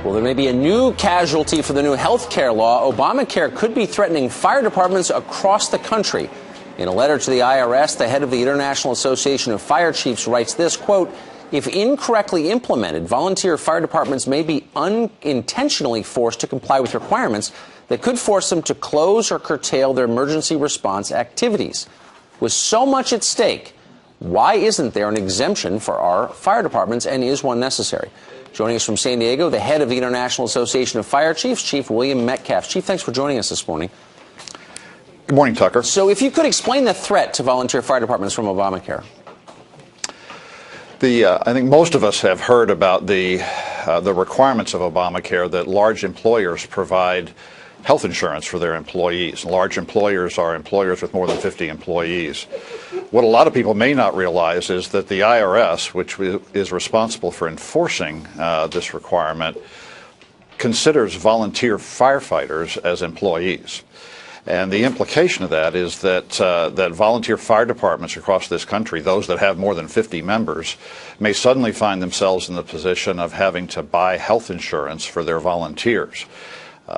Well, there may be a new casualty for the new health care law. ObamaCare could be threatening fire departments across the country. In a letter to the IRS, the head of the International Association of Fire Chiefs writes this, quote, "If incorrectly implemented, volunteer fire departments may be unintentionally forced to comply with requirements that could force them to close or curtail their emergency response activities." With so much at stake, why isn't there an exemption for our fire departments, and is one necessary? Joining us from San Diego, the head of the International Association of Fire Chiefs, Chief William Metcalf. Chief, thanks for joining us this morning. Good morning, Tucker. So if you could explain the threat to volunteer fire departments from Obamacare. I think most of us have heard about the requirements of Obamacare that large employers provide health insurance for their employees. Large employers are employers with more than 50 employees. What a lot of people may not realize is that the IRS, which is responsible for enforcing this requirement, considers volunteer firefighters as employees. And the implication of that is that that volunteer fire departments across this country, those that have more than 50 members, may suddenly find themselves in the position of having to buy health insurance for their volunteers.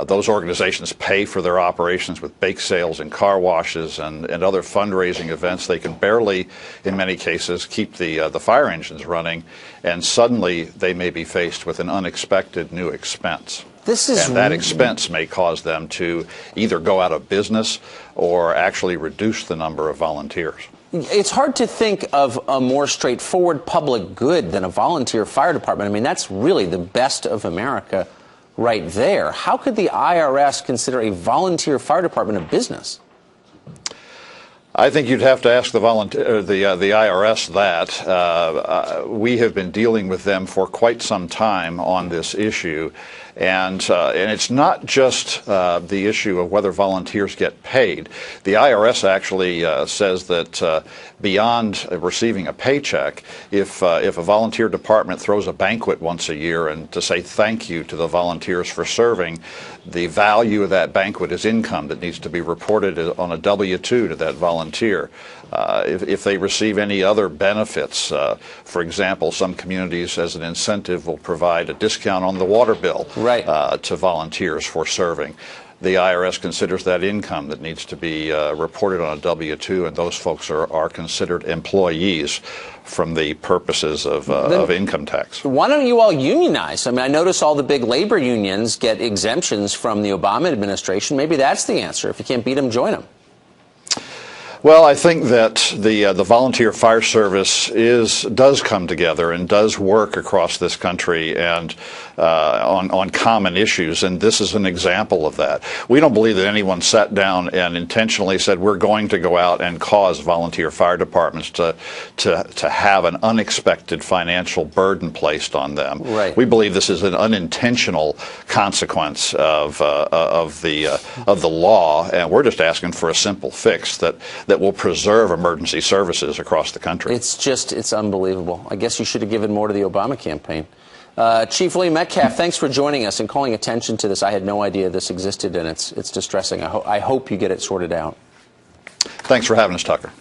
Those organizations pay for their operations with bake sales and car washes and other fundraising events. They can barely, in many cases, keep the fire engines running, and suddenly they may be faced with an unexpected new expense. And that expense may cause them to either go out of business or actually reduce the number of volunteers. It's hard to think of a more straightforward public good than a volunteer fire department. I mean, that's really the best of America right there. How could the IRS consider a volunteer fire department a business? I think you'd have to ask the IRS that. We have been dealing with them for quite some time on this issue, and it's not just the issue of whether volunteers get paid. The IRS actually says that beyond receiving a paycheck, if a volunteer department throws a banquet once a year and to say thank you to the volunteers for serving, the value of that banquet is income that needs to be reported on a W-2 to that volunteer. If they receive any other benefits, for example, some communities as an incentive will provide a discount on the water bill to volunteers for serving. The IRS considers that income that needs to be reported on a W-2, and those folks are considered employees from the purposes of income tax. Why don't you all unionize? I mean, I notice all the big labor unions get exemptions from the Obama administration. Maybe that's the answer. If you can't beat them, join them. Well, I think that the volunteer fire service does come together and does work across this country and on common issues, and this is an example of that. We don't believe that anyone sat down and intentionally said we're going to go out and cause volunteer fire departments to have an unexpected financial burden placed on them. Right. We believe this is an unintentional consequence of the law, and we're just asking for a simple fix that will preserve emergency services across the country. It's unbelievable. I guess you should have given more to the Obama campaign. Chief William Metcalf, thanks for joining us and calling attention to this. I had no idea this existed, and it's distressing. I hope you get it sorted out. Thanks for having us, Tucker.